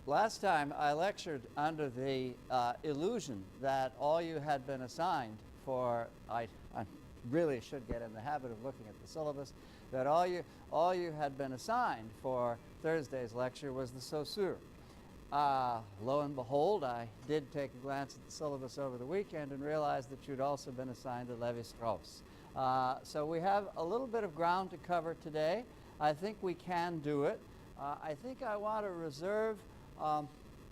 Last time I lectured under the illusion that all you had been assigned for, I really should get in the habit of looking at the syllabus, that all you had been assigned for Thursday's lecture was the Saussure. Lo and behold, I did take a glance at the syllabus over the weekend and realized that you'd also been assigned to Lévi-Strauss. So we have a little bit of ground to cover today. I think we can do it. I think I want to reserve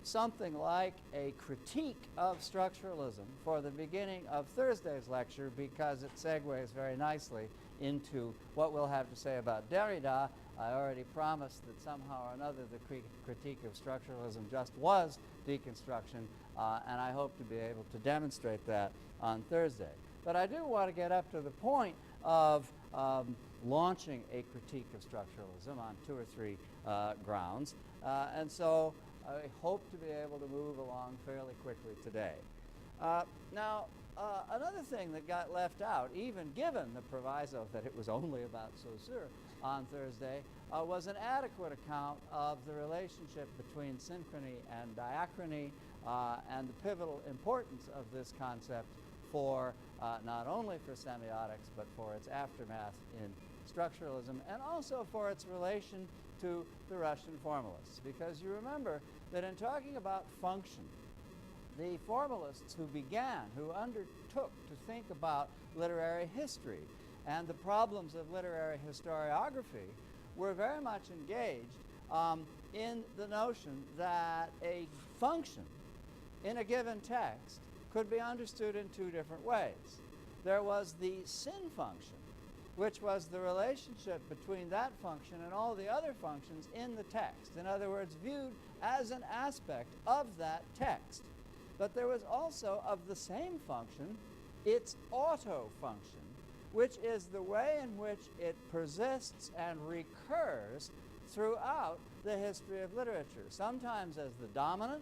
something like a critique of structuralism for the beginning of Thursday's lecture because it segues very nicely into what we'll have to say about Derrida. I already promised that somehow or another the critique of structuralism just was deconstruction, and I hope to be able to demonstrate that on Thursday. But I do want to get up to the point of launching a critique of structuralism on 2 or 3 grounds, and so I hope to be able to move along fairly quickly today. Now, another thing that got left out, even given the proviso that it was only about Saussure on Thursday, was an adequate account of the relationship between synchrony and diachrony and the pivotal importance of this concept for not only for semiotics but for its aftermath in structuralism and also for its relation to the Russian formalists. Because you remember that in talking about function, the formalists who undertook to think about literary history and the problems of literary historiography were very much engaged in the notion that a function in a given text could be understood in 2 different ways. There was the sin function, which was the relationship between that function and all the other functions in the text. In other words, viewed as an aspect of that text. But there was also, of the same function, its auto function, which is the way in which it persists and recurs throughout the history of literature, sometimes as the dominant,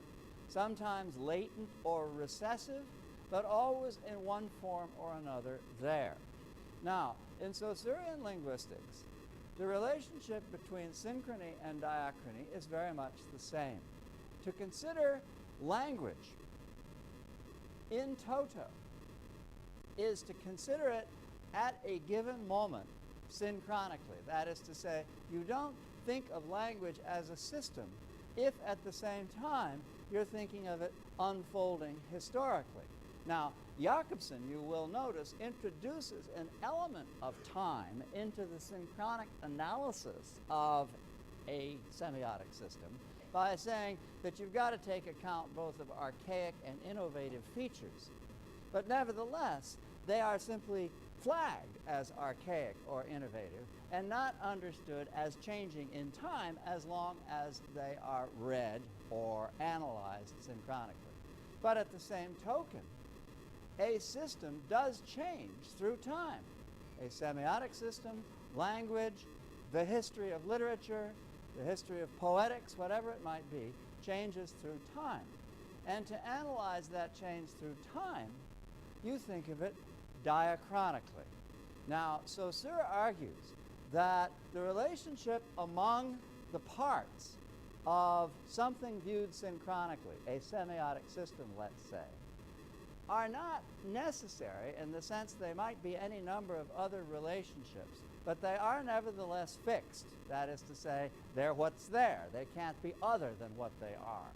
sometimes latent or recessive, but always in one form or another there. Now, in Saussurian linguistics, the relationship between synchrony and diachrony is very much the same. To consider language in toto is to consider it at a given moment synchronically. That is to say, you don't think of language as a system if at the same time you're thinking of it unfolding historically. Now, Jakobson, you will notice, introduces an element of time into the synchronic analysis of a semiotic system by saying that you've got to take account both of archaic and innovative features. But nevertheless, they are simply flagged as archaic or innovative and not understood as changing in time as long as they are read or analyzed synchronically. But at the same token, a system does change through time. A semiotic system, language, the history of literature, the history of poetics, whatever it might be, changes through time. And to analyze that change through time, you think of it diachronically. Now, Saussure argues that the relationship among the parts of something viewed synchronically, a semiotic system, let's say, are not necessary in the sense they might be any number of other relationships, but they are nevertheless fixed. That is to say, they're what's there. They can't be other than what they are.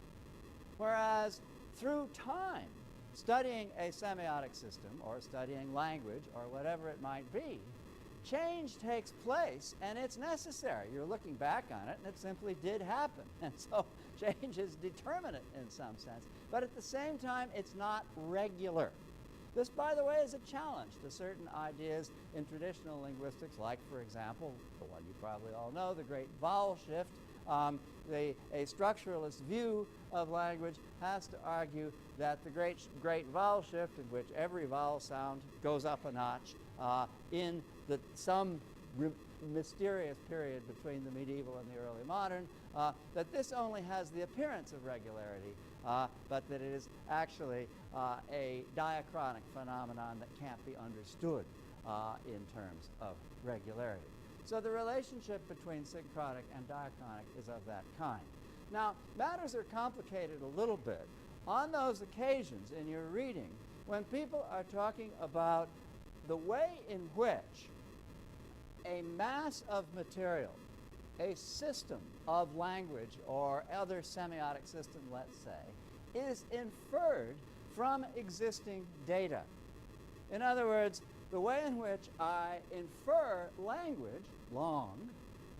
Whereas through time, studying a semiotic system or studying language or whatever it might be, change takes place and it's necessary. You're looking back on it and it simply did happen. And so change is determinate in some sense. But at the same time, it's not regular. This, by the way, is a challenge to certain ideas in traditional linguistics, like, for example, the one you probably all know, the great vowel shift. A structuralist view of language has to argue that the great vowel shift, in which every vowel sound goes up a notch in some mysterious period between the medieval and the early modern, that this only has the appearance of regularity, but that it is actually a diachronic phenomenon that can't be understood in terms of regularity. So the relationship between synchronic and diachronic is of that kind. Now, matters are complicated a little bit on those occasions in your reading when people are talking about the way in which a mass of material, a system of language or other semiotic system, let's say, is inferred from existing data. In other words, the way in which I infer language, lang,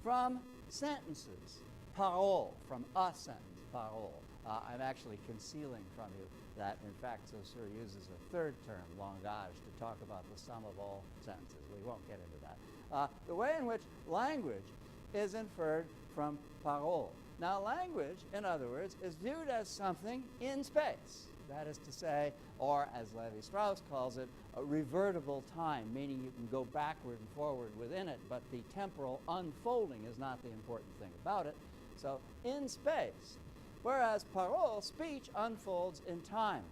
from sentences, parole, from a sentence, parole. I'm actually concealing from you that, in fact, Saussure uses a third term, langage, to talk about the sum of all sentences. We won't get into that. The way in which language is inferred from parole. Now, language, in other words, is viewed as something in space. That is to say, or as Levi-Strauss calls it, a revertible time, meaning you can go backward and forward within it, but the temporal unfolding is not the important thing about it. So, in space. Whereas parole, speech, unfolds in time.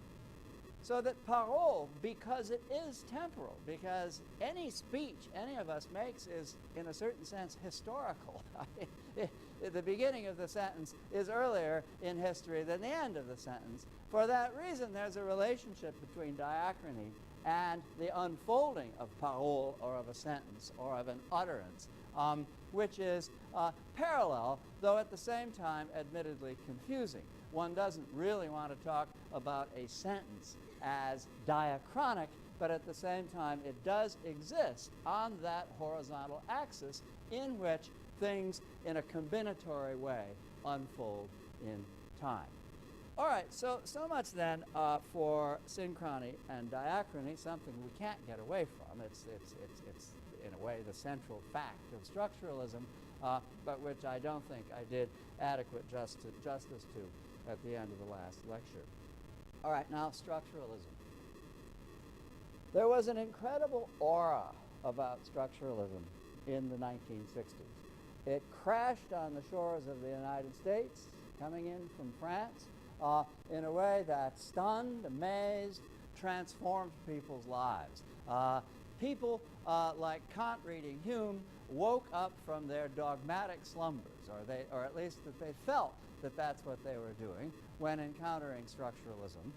So that parole, because it is temporal, because any speech any of us makes is, in a certain sense, historical. The beginning of the sentence is earlier in history than the end of the sentence. For that reason, there's a relationship between diachrony and the unfolding of parole, or of a sentence, or of an utterance, which is parallel, though at the same time admittedly confusing. One doesn't really want to talk about a sentence as diachronic, but at the same time it does exist on that horizontal axis in which things in a combinatory way unfold in time. All right, so much then for synchrony and diachrony, something we can't get away from. It's in a way the central fact of structuralism, but which I don't think I did adequate justice to at the end of the last lecture. All right, now structuralism. There was an incredible aura about structuralism in the 1960s. It crashed on the shores of the United States, coming in from France, in a way that stunned, amazed, transformed people's lives. People like Kant reading Hume woke up from their dogmatic slumbers, or at least that they felt that that's what they were doing when encountering structuralism.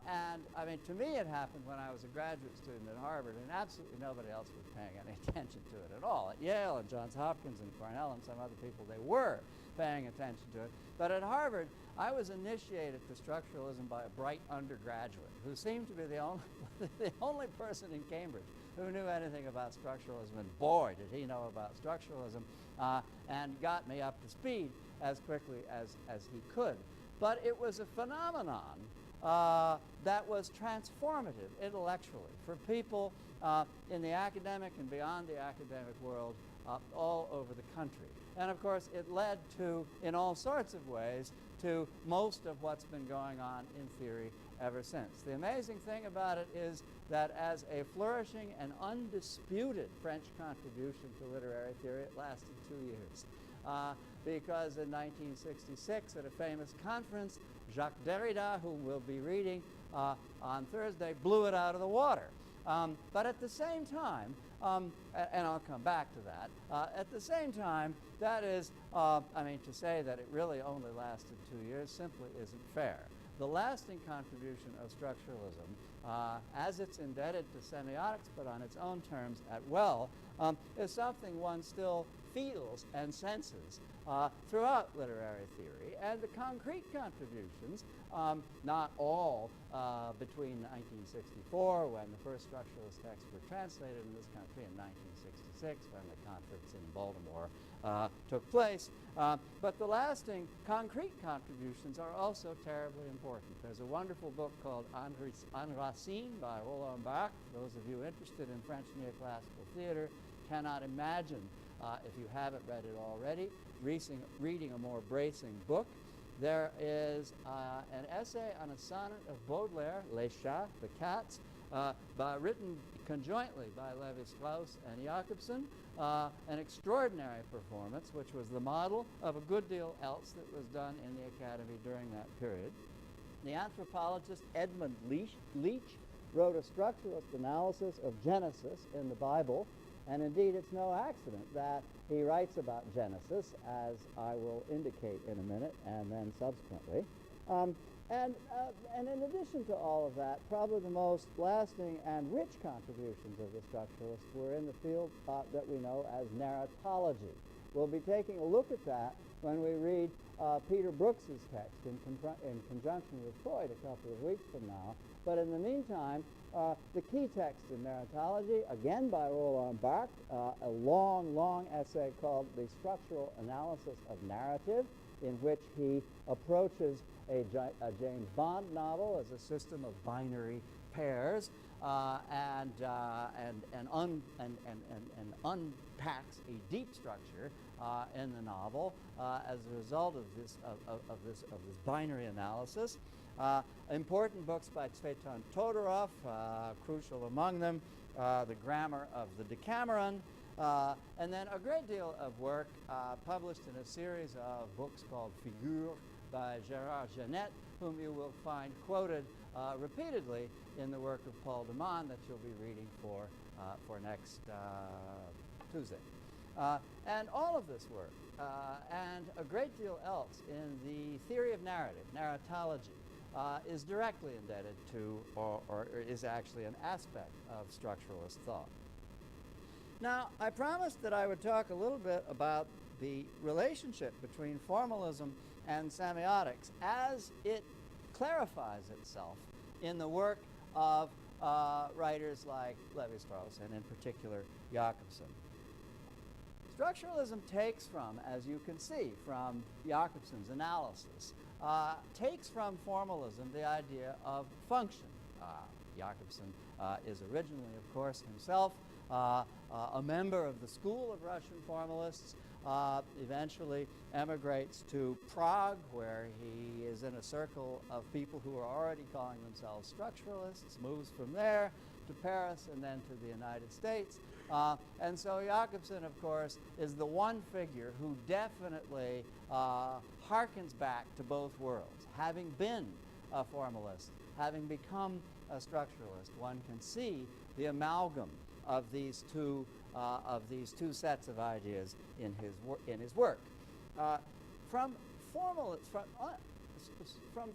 And I mean, to me it happened when I was a graduate student at Harvard, and absolutely nobody else was paying any attention to it at all. At Yale and Johns Hopkins and Cornell and some other people, they were paying attention to it. But at Harvard, I was initiated to structuralism by a bright undergraduate who seemed to be the only person in Cambridge who knew anything about structuralism, and boy, did he know about structuralism, and got me up to speed as quickly as he could. But it was a phenomenon that was transformative intellectually for people in the academic and beyond the academic world all over the country. And of course, it led to, in all sorts of ways, to most of what's been going on in theory ever since. The amazing thing about it is that as a flourishing and undisputed French contribution to literary theory, it lasted 2 years. Because in 1966, at a famous conference, Jacques Derrida, whom we'll be reading on Thursday, blew it out of the water. But at the same time, and I'll come back to that, at the same time, that is, I mean, to say that it really only lasted 2 years simply isn't fair. The lasting contribution of structuralism, as it's indebted to semiotics, but on its own terms at well, is something one still feels and senses throughout literary theory, and the concrete contributions, not all between 1964, when the first structuralist texts were translated in this country, in 1966, when the conference in Baltimore took place, but the lasting concrete contributions are also terribly important. There's a wonderful book called En Racine by Roland Barthes. Those of you interested in French neoclassical theater cannot imagine, if you haven't read it already, reading a more bracing book. There is an essay on a sonnet of Baudelaire, Les Chats, the Cats, written conjointly by Levi-Strauss and Jakobson, an extraordinary performance, which was the model of a good deal else that was done in the Academy during that period. The anthropologist Edmund Leach wrote a structuralist analysis of Genesis in the Bible, And indeed, it's no accident that he writes about Genesis, as I will indicate in a minute and then subsequently. And in addition to all of that, probably the most lasting and rich contributions of the structuralists were in the field that we know as narratology. We'll be taking a look at that when we read Peter Brooks's text in conjunction with Freud a couple of weeks from now. But in the meantime, the key text in narratology, again by Roland Barthes, a long, long essay called The Structural Analysis of Narrative, in which he approaches a James Bond novel as a system of binary pairs and unpacks a deep structure in the novel as a result of this binary analysis. Important books by Tsvetan Todorov, crucial among them, The Grammar of the Decameron, and then a great deal of work published in a series of books called Figures by Gérard Genette, whom you will find quoted repeatedly in the work of Paul de Man that you'll be reading for next Tuesday. And all of this work and a great deal else in the theory of narrative, narratology, is directly indebted to or is actually an aspect of structuralist thought. Now, I promised that I would talk a little bit about the relationship between formalism and semiotics as it clarifies itself in the work of writers like Lévi-Strauss and in particular Jakobson. Structuralism takes from, as you can see from Jakobson's analysis, takes from formalism the idea of function. Jakobson is originally, of course, himself a member of the school of Russian formalists, eventually emigrates to Prague, where he is in a circle of people who are already calling themselves structuralists, moves from there to Paris and then to the United States. And so Jakobson, of course, is the one figure who definitely harkens back to both worlds. Having been a formalist, having become a structuralist, one can see the amalgam of these two sets of ideas in his work. From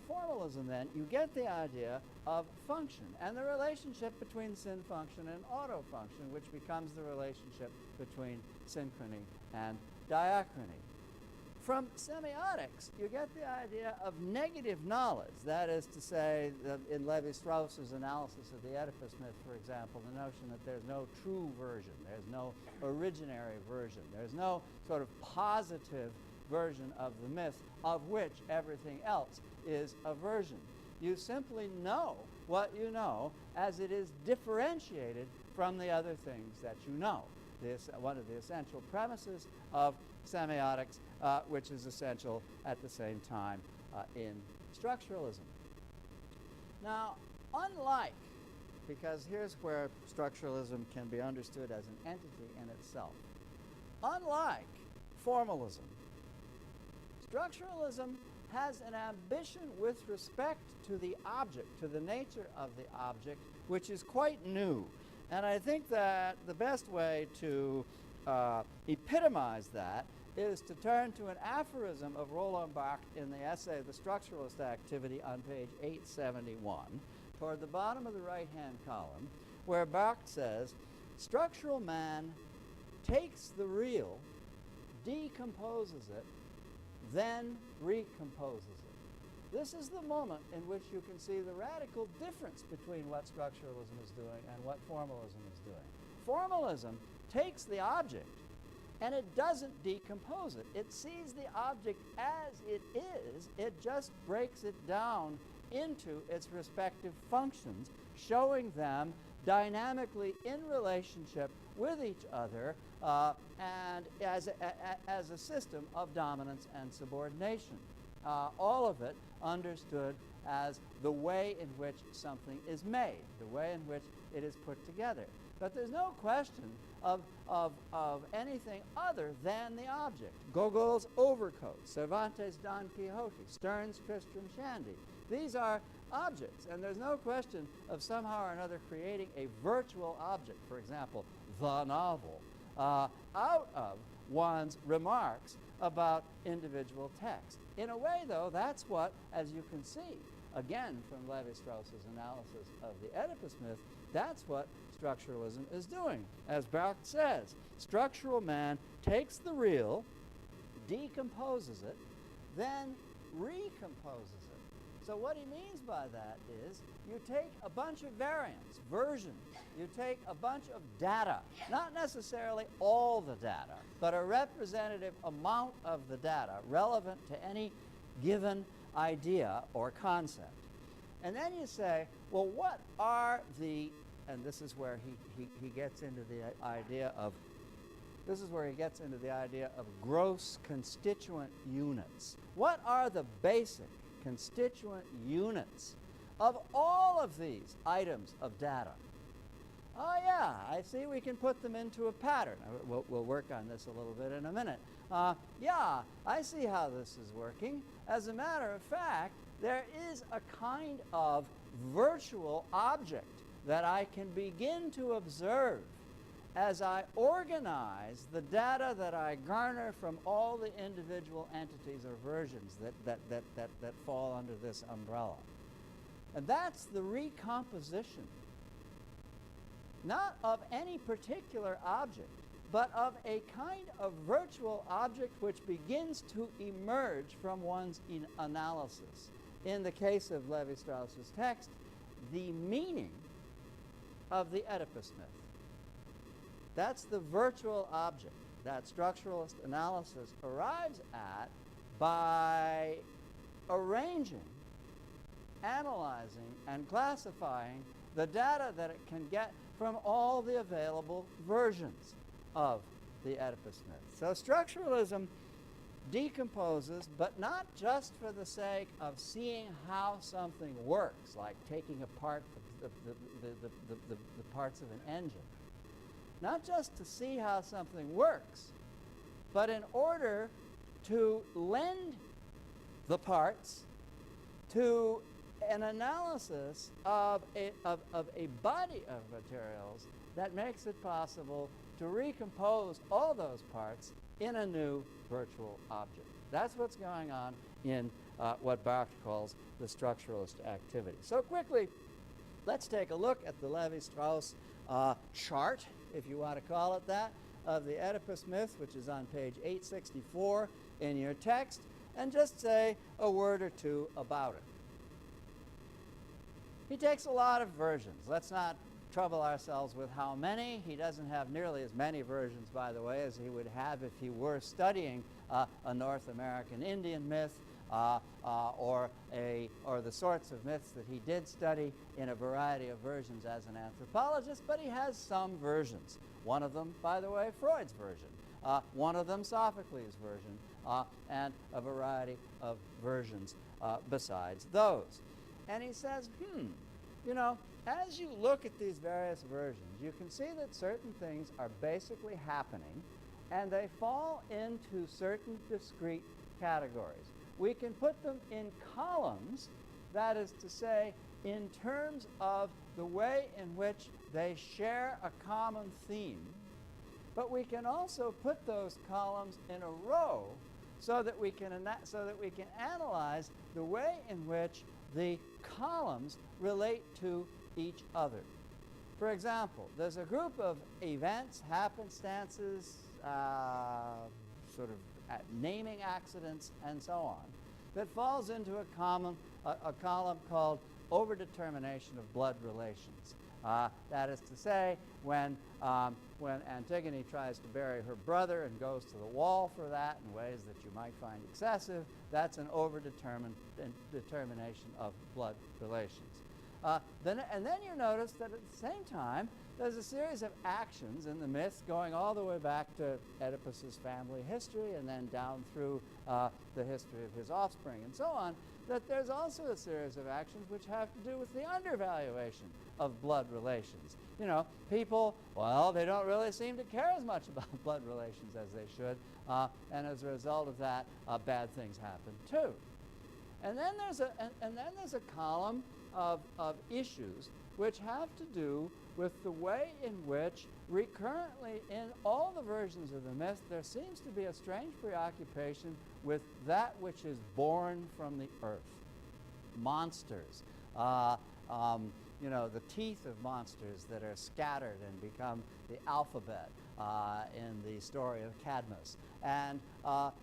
formalism, then, you get the idea of function and the relationship between syn function and auto function, which becomes the relationship between synchrony and diachrony. From semiotics, you get the idea of negative knowledge. That is to say, that in Lévi-Strauss's analysis of the Oedipus myth, for example, the notion that there's no true version, there's no originary version, there's no sort of positive version of the myth of which everything else is a version. You simply know what you know as it is differentiated from the other things that you know. This one of the essential premises of semiotics, which is essential at the same time in structuralism. Now, unlike, because here's where structuralism can be understood as an entity in itself, unlike formalism, structuralism has an ambition with respect to the object, to the nature of the object, which is quite new. And I think that the best way to epitomize that is to turn to an aphorism of Roland Barthes in the essay The Structuralist Activity on page 871, toward the bottom of the right-hand column, where Barthes says, "Structural man takes the real, decomposes it, then recomposes it." This is the moment in which you can see the radical difference between what structuralism is doing and what formalism is doing. Formalism takes the object and it doesn't decompose it. It sees the object as it is. It just breaks it down into its respective functions, showing them dynamically in relationship with each other and as a system of dominance and subordination. All of it understood as the way in which something is made, the way in which it is put together. But there's no question of anything other than the object. Gogol's overcoat, Cervantes' Don Quixote, Sterne's Tristram Shandy. These are objects, and there's no question of somehow or another creating a virtual object. For example, the novel out of one's remarks about individual text. In a way, though, that's what, as you can see, again, from Levi-Strauss's analysis of the Oedipus myth, that's what structuralism is doing. As Barthes says, structural man takes the real, decomposes it, then recomposes it. So what he means by that is you take a bunch of variants, versions, you take a bunch of data, not necessarily all the data, but a representative amount of the data relevant to any given idea or concept. And then you say, well, what are the, and this is where he gets into the idea of, gross constituent units. What are the basic constituent units of all of these items of data? Oh yeah, I see we can put them into a pattern. We'll work on this a little bit in a minute. Yeah, I see how this is working. As a matter of fact, there is a kind of virtual object that I can begin to observe as I organize the data that I garner from all the individual entities or versions that fall under this umbrella. And that's the recomposition, not of any particular object, but of a kind of virtual object which begins to emerge from one's analysis. In the case of Levi-Strauss's text, the meaning of the Oedipus myth. That's the virtual object that structuralist analysis arrives at by arranging, analyzing, and classifying the data that it can get from all the available versions of the Oedipus myth. So structuralism decomposes, but not just for the sake of seeing how something works, like taking apart the parts of an engine. Not just to see how something works, but in order to lend the parts to an analysis of a body of materials that makes it possible to recompose all those parts in a new virtual object. That's what's going on in what Barthes calls the structuralist activity. So quickly, let's take a look at the Levi-Strauss chart, if you want to call it that, of the Oedipus myth, which is on page 864 in your text, and just say a word or two about it. He takes a lot of versions. Let's not trouble ourselves with how many. He doesn't have nearly as many versions, by the way, as he would have if he were studying a North American Indian myth or the sorts of myths that he did study in a variety of versions as an anthropologist, but he has some versions. One of them, by the way, Freud's version. One of them, Sophocles' version, and a variety of versions besides those. And he says, you know, as you look at these various versions, you can see that certain things are basically happening, and they fall into certain discrete categories. We can put them in columns, that is to say, in terms of the way in which they share a common theme, but we can also put those columns in a row so that we can analyze the way in which the columns relate to each other. For example, there's a group of events, happenstances, sort of naming accidents, and so on, that falls into a column called overdetermination of blood relations. That is to say, when Antigone tries to bury her brother and goes to the wall for that in ways that you might find excessive, that's an overdetermination of blood relations. Then you notice that at the same time, there's a series of actions in the myth going all the way back to Oedipus's family history and then down through the history of his offspring and so on, that there's also a series of actions which have to do with the undervaluation of blood relations. You know, people, well, they don't really seem to care as much about blood relations as they should, and as a result of that, bad things happen too. And then there's a column of issues which have to do with the way in which recurrently in all the versions of the myth there seems to be a strange preoccupation with that which is born from the earth. Monsters, the teeth of monsters that are scattered and become the alphabet in the story of Cadmus, and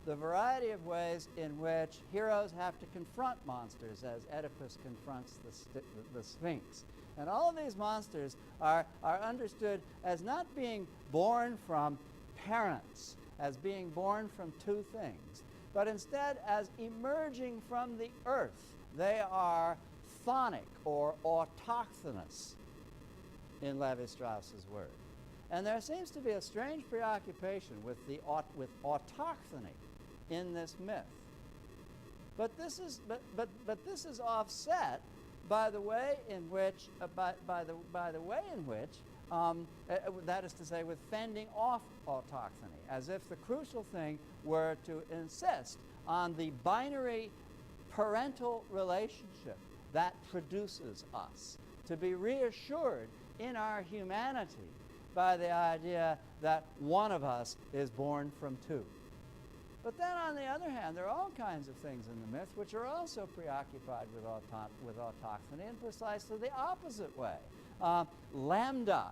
the variety of ways in which heroes have to confront monsters as Oedipus confronts the Sphinx. And all of these monsters are understood as not being born from parents, as being born from two things, but instead as emerging from the earth. They are chthonic or autochthonous, in Levi-Strauss's word. And there seems to be a strange preoccupation with autochthony in this myth. But this is offset by the way in which that is to say, with fending off autochthony, as if the crucial thing were to insist on the binary parental relationship that produces us, to be reassured in our humanity by the idea that one of us is born from two. But then, on the other hand, there are all kinds of things in the myth which are also preoccupied with autochthony in precisely the opposite way. Lambda,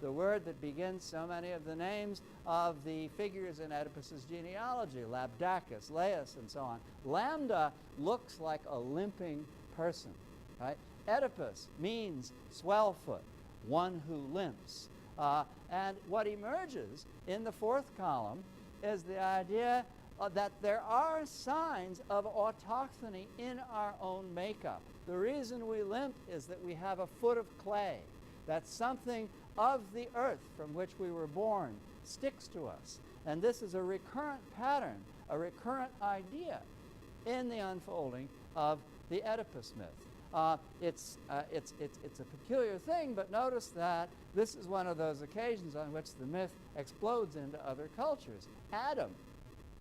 the word that begins so many of the names of the figures in Oedipus's genealogy, Labdacus, Laius, and so on. Lambda looks like a limping person, right? Oedipus means swellfoot, one who limps. And what emerges in the fourth column is the idea that there are signs of autochthony in our own makeup. The reason we limp is that we have a foot of clay, that something of the earth from which we were born sticks to us. And this is a recurrent pattern, a recurrent idea in the unfolding of the Oedipus myth. It's a peculiar thing, but notice that this is one of those occasions on which the myth explodes into other cultures. Adam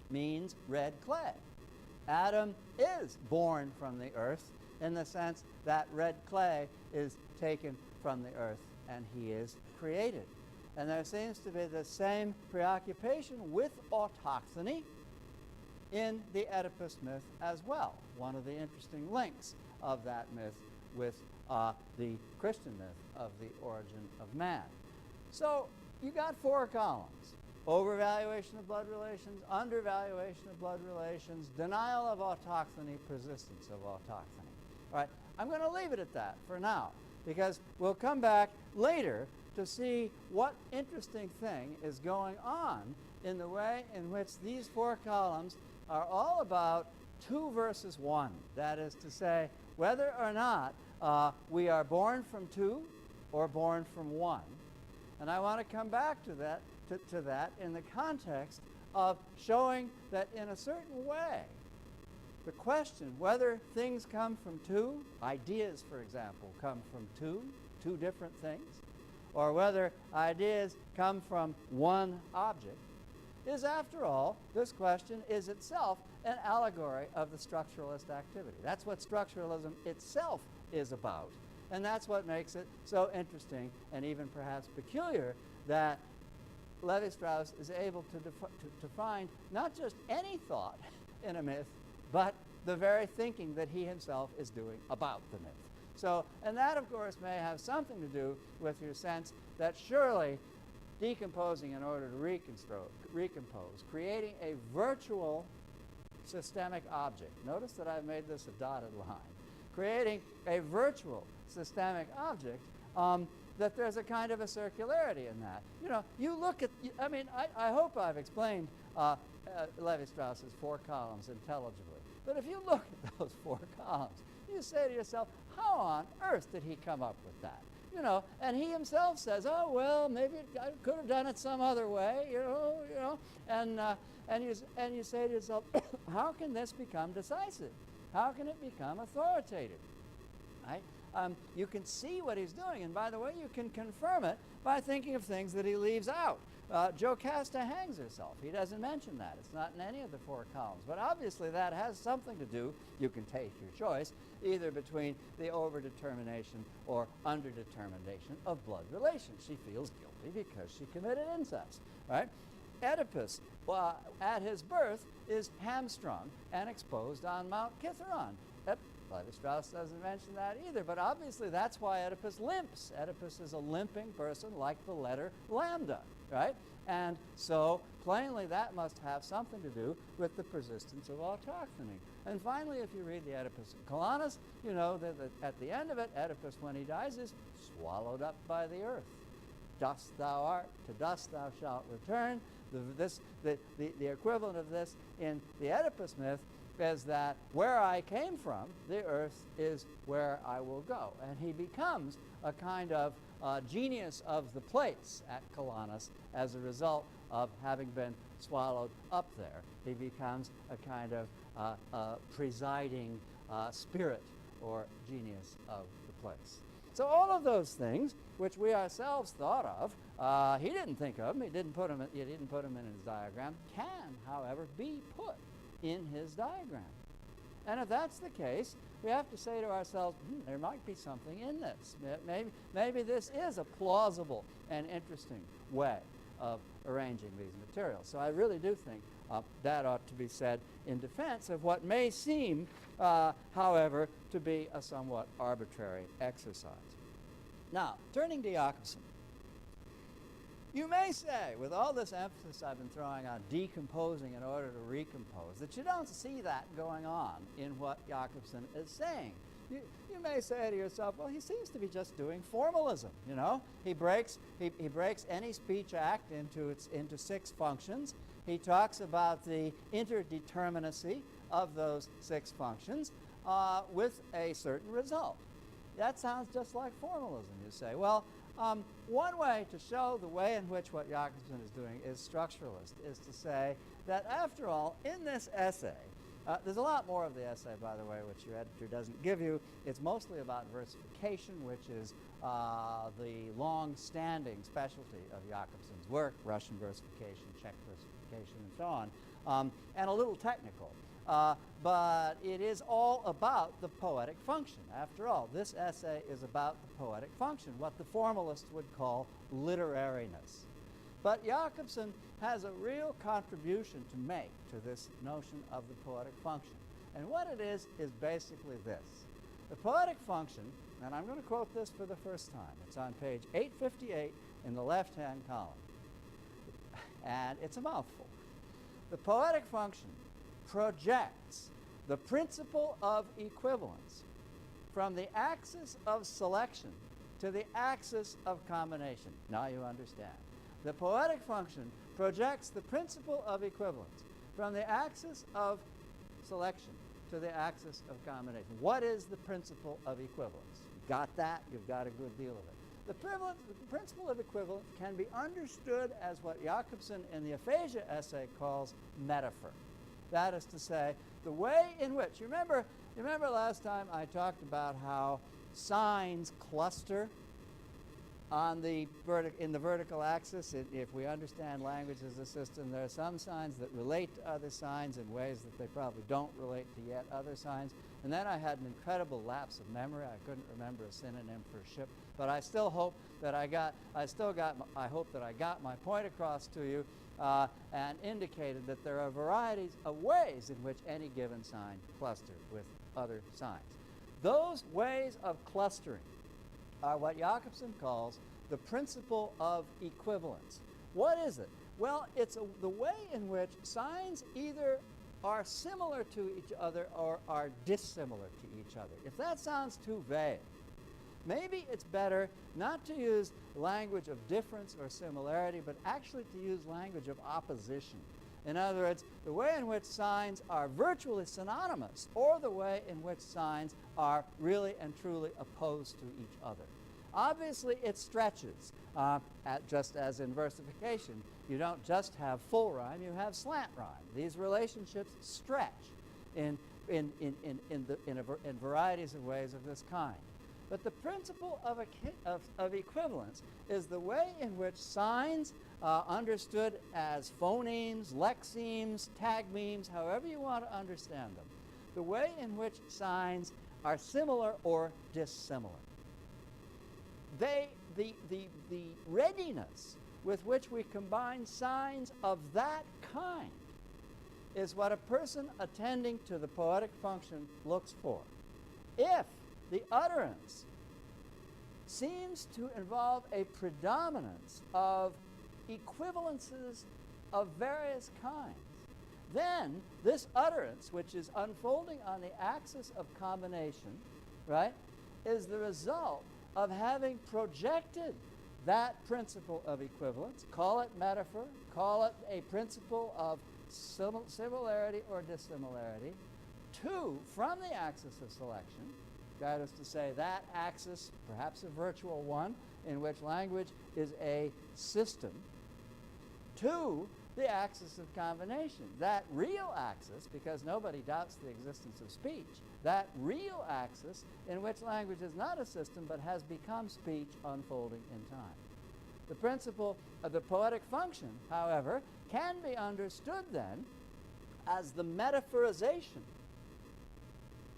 means red clay. Adam is born from the earth in the sense that red clay is taken from the earth and he is created. And there seems to be the same preoccupation with autochthony in the Oedipus myth as well. One of the interesting links of that myth with the Christian myth of the origin of man. So you got four columns: overvaluation of blood relations, undervaluation of blood relations, denial of autochthony, persistence of autochthony. All right, I'm going to leave it at that for now, because we'll come back later to see what interesting thing is going on in the way in which these four columns are all about 2 versus 1. That is to say, whether or not we are born from 2 or born from 1. And I want to come back to that in the context of showing that in a certain way, the question whether things come from 2, ideas, for example, come from 2 different things, or whether ideas come from one object, is, after all, this question is itself an allegory of the structuralist activity. That's what structuralism itself is about. And that's what makes it so interesting and even perhaps peculiar that Levi-Strauss is able to find not just any thought in a myth, but the very thinking that he himself is doing about the myth. So, and that, of course, may have something to do with your sense that surely decomposing in order to recompose, creating a virtual systemic object. Notice that I've made this a dotted line. Creating a virtual systemic object, that there's a kind of a circularity in that. You know, you look at, I mean, I hope I've explained Levi-Strauss's 4 columns intelligibly. But if you look at those 4 columns, you say to yourself, how on earth did he come up with that? You know, and he himself says, oh, well, maybe I could have done it some other way, you know, and you say to yourself, how can this become decisive? How can it become authoritative? Right? You can see what he's doing, and by the way, you can confirm it by thinking of things that he leaves out. Jocasta hangs herself. He doesn't mention that. It's not in any of the 4 columns. But obviously that has something to do, you can take your choice, either between the overdetermination or underdetermination of blood relations. She feels guilty because she committed incest, right? Oedipus, at his birth, is hamstrung and exposed on Mount Kithaeron. Levi-Strauss doesn't mention that either, but obviously that's why Oedipus limps. Oedipus is a limping person like the letter lambda, right? And so plainly that must have something to do with the persistence of autochthony. And finally, if you read the Oedipus in Colonus, you know that at the end of it, Oedipus, when he dies, is swallowed up by the earth. Dust thou art, to dust thou shalt return. The equivalent of this in the Oedipus myth is that where I came from, the earth is where I will go. And he becomes a kind of genius of the place at Colonus as a result of having been swallowed up there. He becomes a kind of presiding spirit or genius of the place. So all of those things, which we ourselves thought of, he didn't think of them, he didn't put them in his diagram, can, however, be put in his diagram. And if that's the case, we have to say to ourselves, there might be something in this. Maybe this is a plausible and interesting way of arranging these materials. So I really do think that ought to be said in defense of what may seem, however, to be a somewhat arbitrary exercise. Now, turning to Jakobson. You may say, with all this emphasis I've been throwing on decomposing in order to recompose, that you don't see that going on in what Jakobson is saying. You may say to yourself, well, he seems to be just doing formalism, you know? He breaks any speech act into 6 functions. He talks about the interdeterminacy of those 6 functions with a certain result. That sounds just like formalism, you say. Well, one way to show the way in which what Jakobson is doing is structuralist is to say that, after all, in this essay, there's a lot more of the essay, by the way, which your editor doesn't give you. It's mostly about versification, which is the long-standing specialty of Jakobson's work, Russian versification, Czech versification, and so on, and a little technical. But it is all about the poetic function. After all, this essay is about the poetic function, what the formalists would call literariness. But Jakobson has a real contribution to make to this notion of the poetic function. And what it is basically this. The poetic function, and I'm going to quote this for the first time. It's on page 858 in the left-hand column. And it's a mouthful. The poetic function projects the principle of equivalence from the axis of selection to the axis of combination. Now you understand. The poetic function projects the principle of equivalence from the axis of selection to the axis of combination. What is the principle of equivalence? You got that? You've got a good deal of it. The principle of equivalence can be understood as what Jakobson in the aphasia essay calls metaphor. That is to say, the way in which, you remember last time I talked about how signs cluster on in the vertical axis. If we understand language as a system, there are some signs that relate to other signs in ways that they probably don't relate to yet other signs. And then I had an incredible lapse of memory. I couldn't remember a synonym for ship, but I still hope that I hope that I got my point across to you and indicated that there are varieties of ways in which any given sign cluster with other signs. Those ways of clustering are what Jakobson calls the principle of equivalence. What is it? Well, it's the way in which signs either are similar to each other or are dissimilar to each other. If that sounds too vague, maybe it's better not to use language of difference or similarity, but actually to use language of opposition. In other words, the way in which signs are virtually synonymous, or the way in which signs are really and truly opposed to each other. Obviously, it stretches, just as in versification. You don't just have full rhyme, you have slant rhyme. These relationships stretch in varieties of ways of this kind. But the principle of equivalence is the way in which signs understood as phonemes, lexemes, tagmemes, however you want to understand them, the way in which signs are similar or dissimilar. The readiness with which we combine signs of that kind is what a person attending to the poetic function looks for. If the utterance seems to involve a predominance of equivalences of various kinds, then this utterance, which is unfolding on the axis of combination, right, is the result of having projected that principle of equivalence, call it metaphor, call it a principle of similarity or dissimilarity, from the axis of selection, that is to say, that axis, perhaps a virtual one, in which language is a system, to the axis of combination, that real axis, because nobody doubts the existence of speech, that real axis in which language is not a system but has become speech unfolding in time. The principle of the poetic function, however, can be understood then as the metaphorization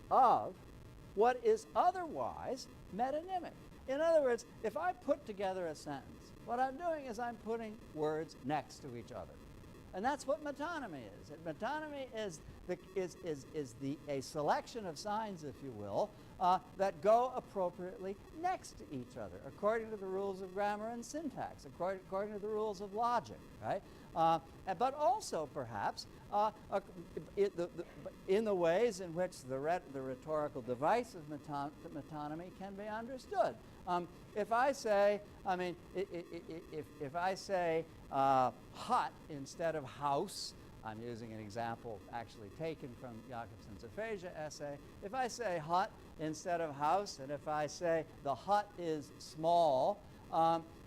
of what is otherwise metonymic. In other words, if I put together a sentence, what I'm doing is I'm putting words next to each other. And that's what metonymy is. Metonymy is a selection of signs, if you will, that go appropriately next to each other, according to the rules of grammar and syntax, according to the rules of logic, right? But also, perhaps, in the ways in which the rhetorical device of metonymy can be understood. If I say, if I say hut instead of house, I'm using an example actually taken from Jakobson's aphasia essay. If I say hut instead of house, and if I say the hut is small,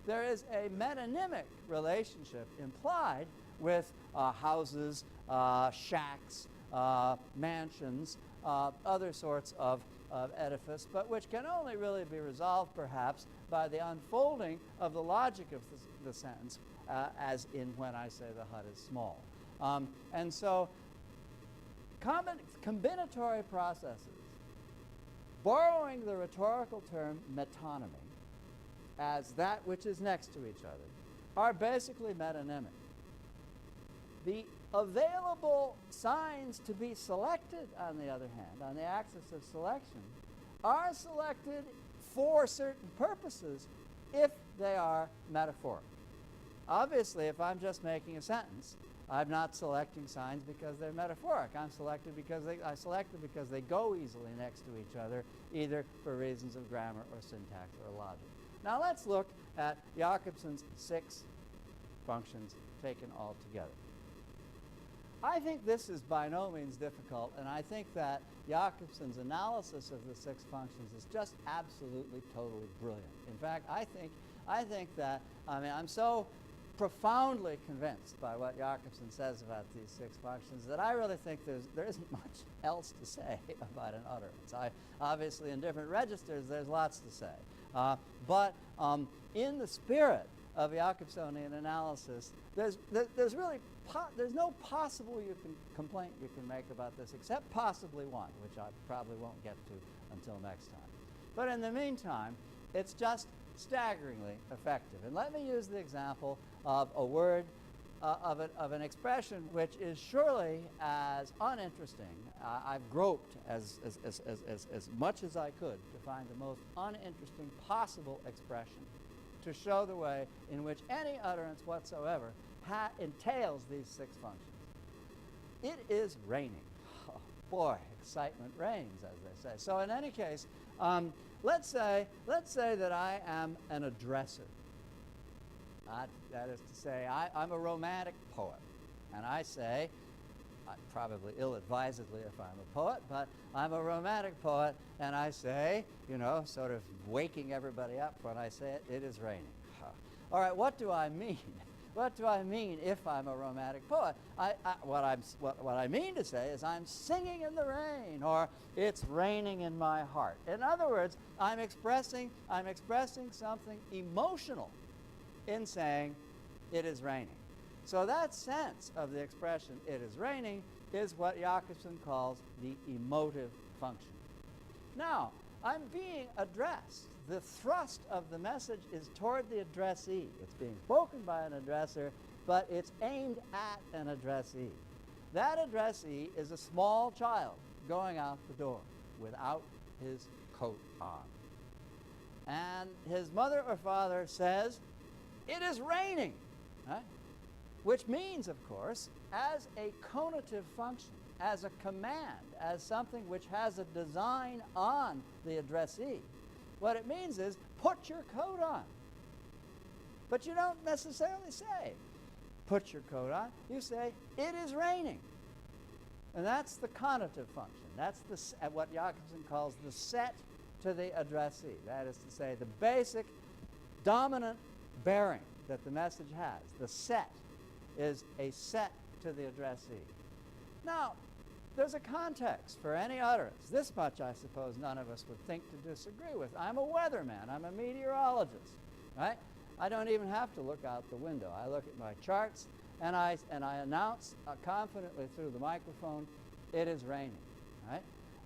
there is a metonymic relationship implied with houses, shacks, mansions, other sorts of edifice, but which can only really be resolved perhaps by the unfolding of the logic of the sentence, as in when I say the hut is small. And so combinatory processes, borrowing the rhetorical term metonymy as that which is next to each other, are basically metonymic. The available signs to be selected, on the other hand, on the axis of selection, are selected for certain purposes if they are metaphoric. Obviously, if I'm just making a sentence, I'm not selecting signs because they're metaphoric. I selected because they go easily next to each other, either for reasons of grammar or syntax or logic. Now let's look at Jakobson's 6 functions taken all together. I think this is by no means difficult, and I think that Jakobson's analysis of the 6 functions is just absolutely, totally brilliant. In fact, I think that, I'm so profoundly convinced by what Jakobson says about these 6 functions that I really think there isn't much else to say about an utterance. Obviously, in different registers, there's lots to say. But in the spirit of Jakobsonian analysis, there's no possible complaint you can make about this, except possibly one, which I probably won't get to until next time. But in the meantime, it's just staggeringly effective. And let me use the example of a word, of an expression which is surely as uninteresting. I've groped as much as I could to find the most uninteresting possible expression to show the way in which any utterance whatsoever entails these 6 functions. It is raining. Oh, boy, excitement reigns, as they say. So in any case, let's say that I am an addresser. That is to say, I'm a romantic poet. And I say, probably ill-advisedly if I'm a poet, but I'm a romantic poet, and I say, sort of waking everybody up when I say it, it is raining. All right, what do I mean? What do I mean if I'm a romantic poet? What I mean to say is I'm singing in the rain, or it's raining in my heart. In other words, I'm expressing something emotional in saying it is raining. So that sense of the expression it is raining is what Jakobson calls the emotive function. Now, I'm being addressed. The thrust of the message is toward the addressee. It's being spoken by an addresser, but it's aimed at an addressee. That addressee is a small child going out the door without his coat on. And his mother or father says, "It is raining," right? Which means, of course, as a conative function, as a command, as something which has a design on the addressee, what it means is, put your coat on. But you don't necessarily say, put your coat on. You say, it is raining. And that's the conative function. That's what Jakobson calls the set to the addressee. That is to say, the basic dominant bearing that the message has. The set is a set to the addressee. Now, there's a context for any utterance. This much, I suppose, none of us would think to disagree with. I'm a weatherman. I'm a meteorologist, right? I don't even have to look out the window. I look at my charts, and I announce confidently through the microphone, it is raining, right?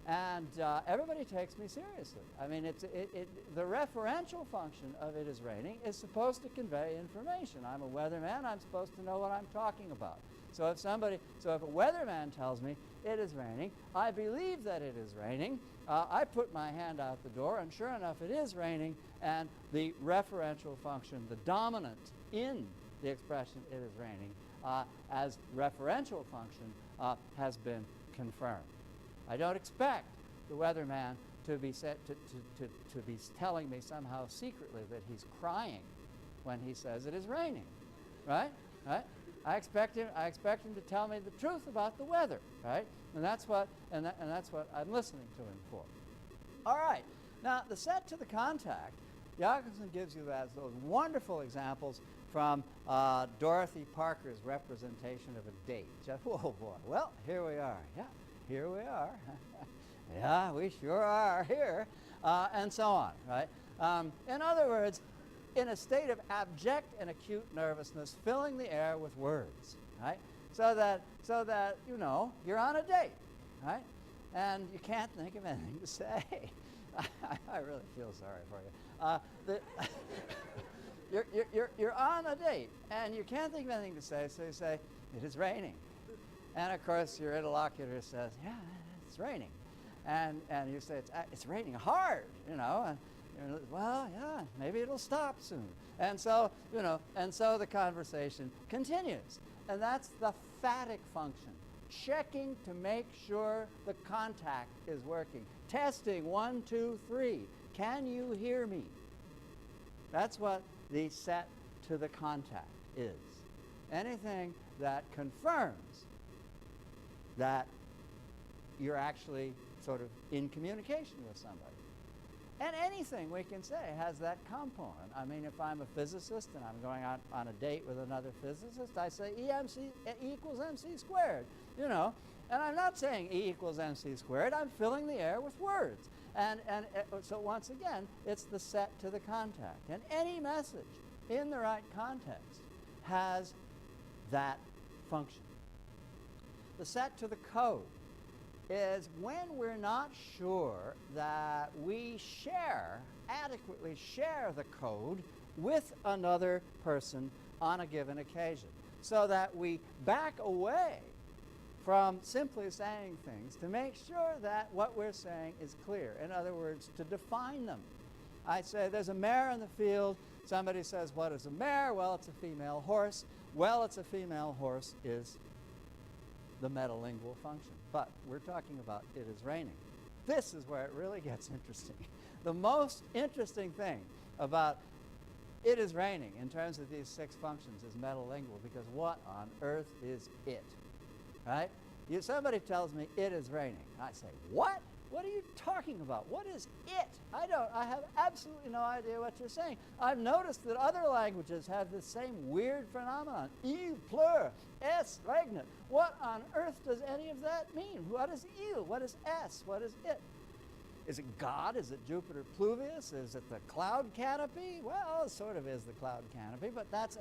And everybody takes me seriously. I mean, the referential function of it is raining is supposed to convey information. I'm a weatherman. I'm supposed to know what I'm talking about. So if a weatherman tells me it is raining, I believe that it is raining. I put my hand out the door, and sure enough, it is raining. And the referential function, the dominant in the expression "it is raining," as referential function, has been confirmed. I don't expect the weatherman to be telling me somehow secretly that he's crying when he says it is raining, right? Right? I expect him to tell me the truth about the weather, right? And that's what I'm listening to him for. All right. Now, the set to the contact, Jakobson gives you those wonderful examples from Dorothy Parker's representation of a date. Just, whoa, boy. Well, here we are. Yeah, here we are. Yeah, we sure are here. And so on, right? In other words, in a state of abject and acute nervousness, filling the air with words, right? So that you're on a date, right? And you can't think of anything to say. I really feel sorry for you. You're on a date, and you can't think of anything to say, so you say, it is raining. And of course, your interlocutor says, yeah, it's raining. And you say, it's raining hard, and well, yeah, maybe it'll stop soon. And so, the conversation continues. And that's the phatic function, checking to make sure the contact is working. Testing, 1, 2, 3. Can you hear me? That's what the set to the contact is. Anything that confirms that you're actually sort of in communication with somebody. And anything we can say has that component. I mean, if I'm a physicist and I'm going out on a date with another physicist, I say E equals mc squared, And I'm not saying E equals mc squared. I'm filling the air with words. And so once again, it's the set to the contact. And any message in the right context has that function. The set to the code is when we're not sure that we adequately share the code with another person on a given occasion, so that we back away from simply saying things to make sure that what we're saying is clear. In other words, to define them. I say there's a mare in the field. Somebody says, what is a mare? Well, it's a female horse. Well, it's a female horse is the metalingual function. But we're talking about it is raining. This is where it really gets interesting. The most interesting thing about it is raining in terms of these 6 functions is metalingual, because what on earth is it? Right? Somebody tells me it is raining. I say, what? What are you talking about? What is it? I have absolutely no idea what you're saying. I've noticed that other languages have this same weird phenomenon. Il pleut, es regnet. What on earth does any of that mean? What is il? What is es? What is it? Is it God? Is it Jupiter Pluvius? Is it the cloud canopy? Well, it sort of is the cloud canopy, but that's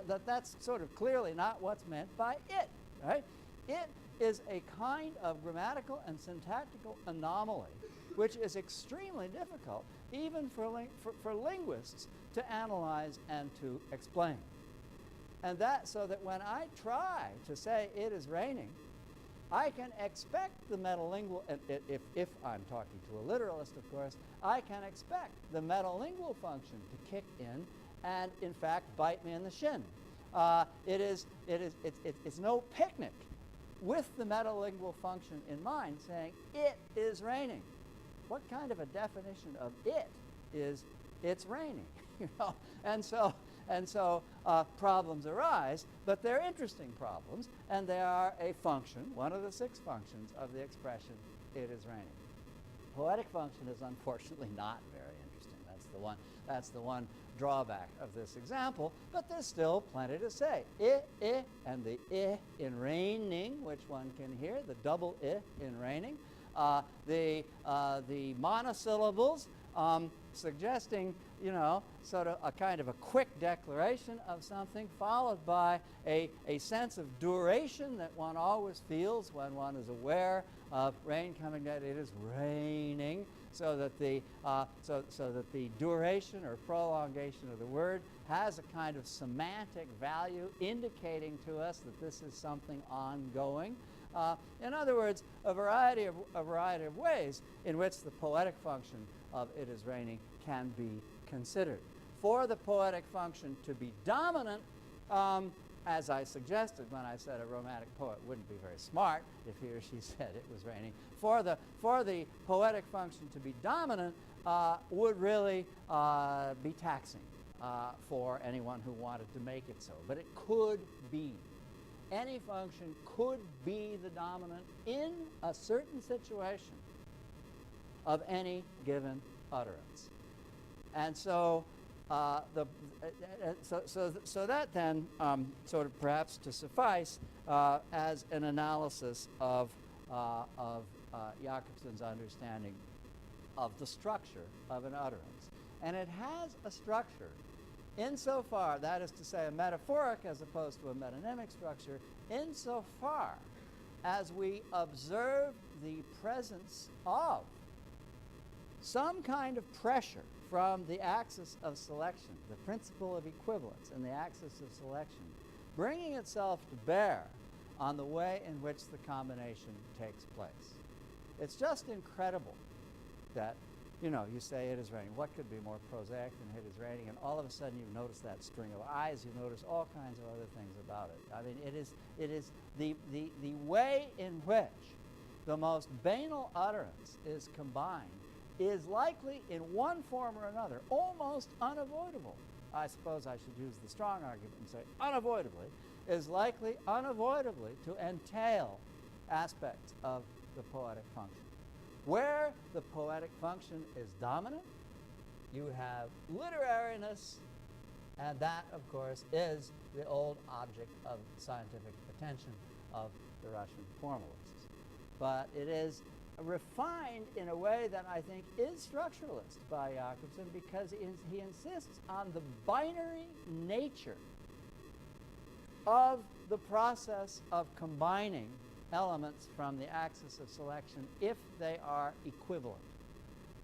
sort of clearly not what's meant by it, right? It is a kind of grammatical and syntactical anomaly which is extremely difficult even for linguists to analyze and to explain. And so that when I try to say it is raining, I can expect the metalingual, if I'm talking to a literalist, of course, I can expect the metalingual function to kick in and, in fact, bite me in the shin. It's no picnic with the metalingual function in mind saying, it is raining. What kind of a definition of it is it's raining? You know? And so problems arise, but they're interesting problems, and they are a function, one of the 6 functions of the expression, it is raining. Poetic function is unfortunately not very interesting. That's the one drawback of this example, but there's still plenty to say. I, and the I in raining, which one can hear, the double I in raining. The monosyllables suggesting, you know, sort of a kind of a quick declaration of something followed by a sense of duration that one always feels when one is aware of rain coming down. It is raining, so that the duration or prolongation of the word has a kind of semantic value indicating to us that this is something ongoing. In other words, a variety of ways in which the poetic function of it is raining can be considered. For the poetic function to be dominant, as I suggested when I said a romantic poet wouldn't be very smart if he or she said it was raining, for the poetic function to be dominant would really be taxing for anyone who wanted to make it so. But it could be. Any function could be the dominant in a certain situation of any given utterance. And so so that then sort of perhaps to suffice as an analysis of Jakobson's understanding of the structure of an utterance. And it has a structure insofar, that is to say a metaphoric as opposed to a metonymic structure, insofar as we observe the presence of some kind of pressure from the axis of selection, the principle of equivalence in the axis of selection, bringing itself to bear on the way in which the combination takes place. It's just incredible that, you know, you say it is raining. What could be more prosaic than it is raining? And all of a sudden you notice that string of eyes, you notice all kinds of other things about it. I mean, it is the way in which the most banal utterance is combined is likely in one form or another, almost unavoidable. I suppose I should use the strong argument and say unavoidably, is likely unavoidably to entail aspects of the poetic function. Where the poetic function is dominant, you have literariness, and that, of course, is the old object of scientific attention of the Russian formalists. But it is refined in a way that I think is structuralist by Jakobson, because he insists on the binary nature of the process of combining elements from the axis of selection if they are equivalent.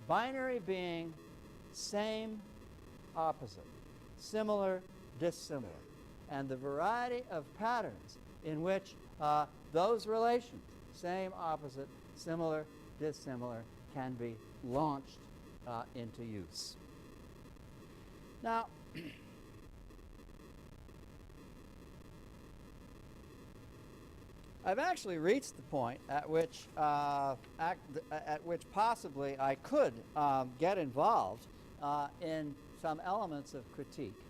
Binary being same, opposite, similar, dissimilar, and the variety of patterns in which those relations, same, opposite, similar, dissimilar, can be launched into use. Now, I've actually reached the point at which possibly I could get involved in some elements of critique.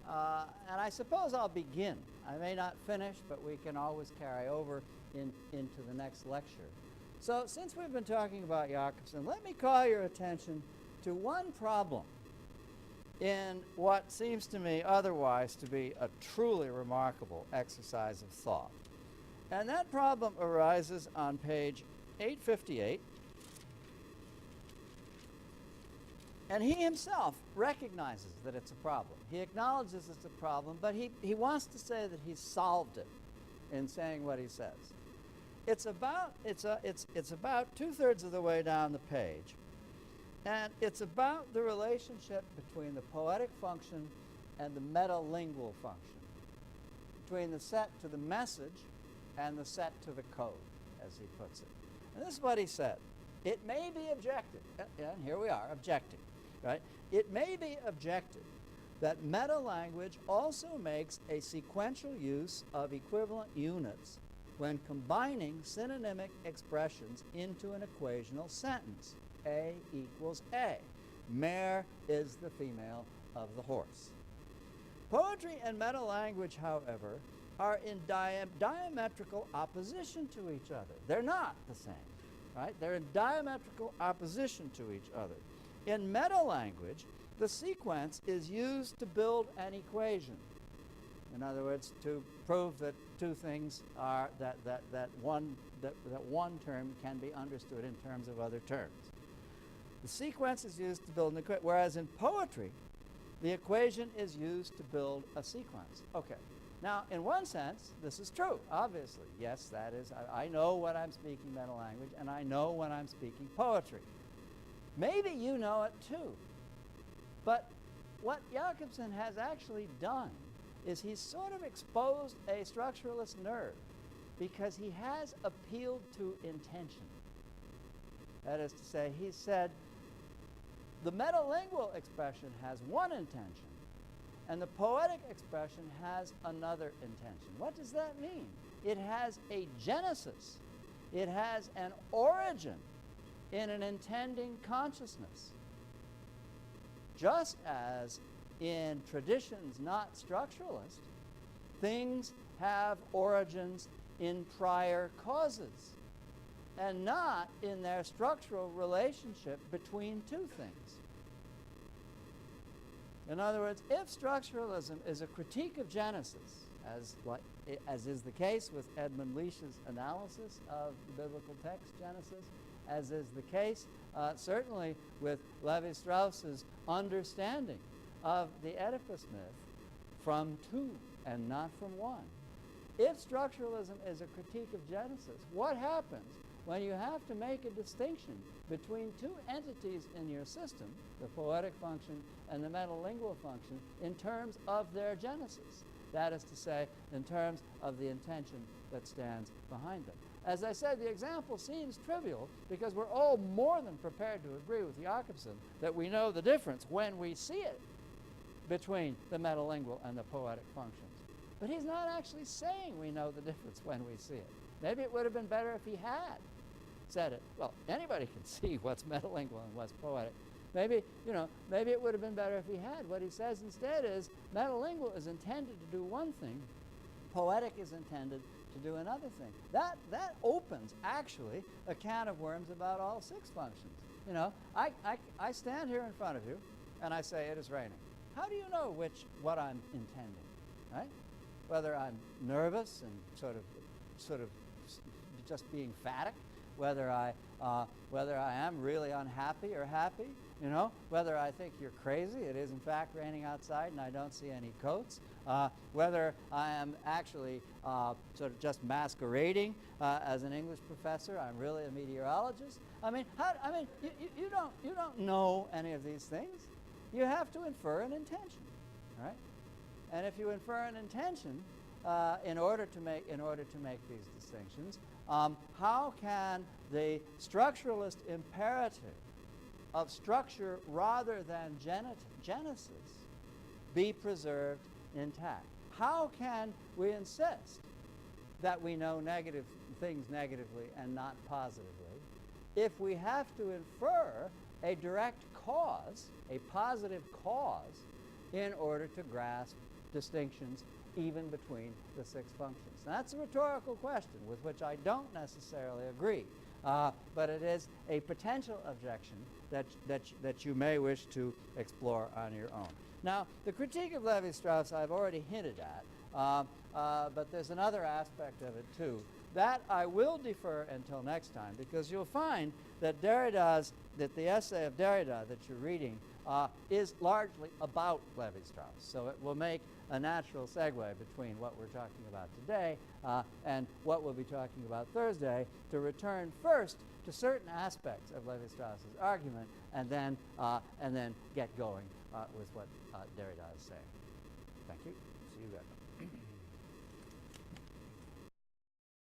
And I suppose I'll begin. I may not finish, but we can always carry over into the next lecture. So since we've been talking about Jakobson, let me call your attention to one problem in what seems to me otherwise to be a truly remarkable exercise of thought. And that problem arises on page 858. And he himself recognizes that it's a problem. He acknowledges it's a problem, but he wants to say that he's solved it in saying what he says. It's about 2/3 of the way down the page, and it's about the relationship between the poetic function and the metalingual function, between the set to the message and the set to the code, as he puts it. And this is what he said. It may be objected, and here we are, objecting, right? It may be objected that meta-language also makes a sequential use of equivalent units when combining synonymic expressions into an equational sentence. A equals A. Mare is the female of the horse. Poetry and meta-language, however, are in diametrical opposition to each other. They're not the same, right? They're in diametrical opposition to each other. In meta-language, the sequence is used to build an equation. In other words, to prove that two things are that one term can be understood in terms of other terms. The sequence is used to build an equation, whereas in poetry, the equation is used to build a sequence. Okay. Now, in one sense, this is true, obviously. Yes, that is, I know when I'm speaking meta-language, and I know when I'm speaking poetry. Maybe you know it too. But what Jakobson has actually done is he's sort of exposed a structuralist nerve because he has appealed to intention. That is to say, he said, the metalingual expression has one intention, and the poetic expression has another intention. What does that mean? It has a genesis. It has an origin in an intending consciousness. Just as in traditions not structuralist, things have origins in prior causes and not in their structural relationship between two things. In other words, if structuralism is a critique of Genesis, as is the case with Edmund Leach's analysis of the biblical text Genesis, as is the case certainly with Levi-Strauss's understanding of the Oedipus myth from two and not from one. If structuralism is a critique of Genesis, what happens when you have to make a distinction between two entities in your system, the poetic function and the metalingual function, in terms of their genesis? That is to say, in terms of the intention that stands behind them. As I said, the example seems trivial because we're all more than prepared to agree with Jakobson that we know the difference when we see it between the metalingual and the poetic functions. But he's not actually saying we know the difference when we see it. Maybe it would have been better if he had said it. Well, anybody can see what's metalingual and what's poetic. Maybe it would have been better if he had. What he says instead is metalingual is intended to do one thing, poetic is intended to do another thing. That opens, actually, a can of worms about all six functions. I stand here in front of you, and I say it is raining. How do you know what I'm intending, right? Whether I'm nervous and sort of just being phatic, whether I am really unhappy or happy, whether I think you're crazy, it is in fact raining outside and I don't see any coats, whether I am actually sort of just masquerading as an English professor, I'm really a meteorologist. You don't know any of these things. You have to infer an intention, right? And if you infer an intention in order to make these distinctions, how can the structuralist imperative of structure rather than genesis be preserved intact? How can we insist that we know negative things negatively and not positively if we have to infer a direct cause, a positive cause, in order to grasp distinctions even between the six functions? Now, that's a rhetorical question with which I don't necessarily agree. but it is a potential objection that you may wish to explore on your own. Now, the critique of Levi-Strauss I've already hinted at, but there's another aspect of it too. That I will defer until next time, because you'll find that that the essay of Derrida that you're reading is largely about Levi-Strauss. So it will make a natural segue between what we're talking about today and what we'll be talking about Thursday, to return first to certain aspects of Levi-Strauss's argument and then get going with what Derrida is saying. Thank you. See you guys.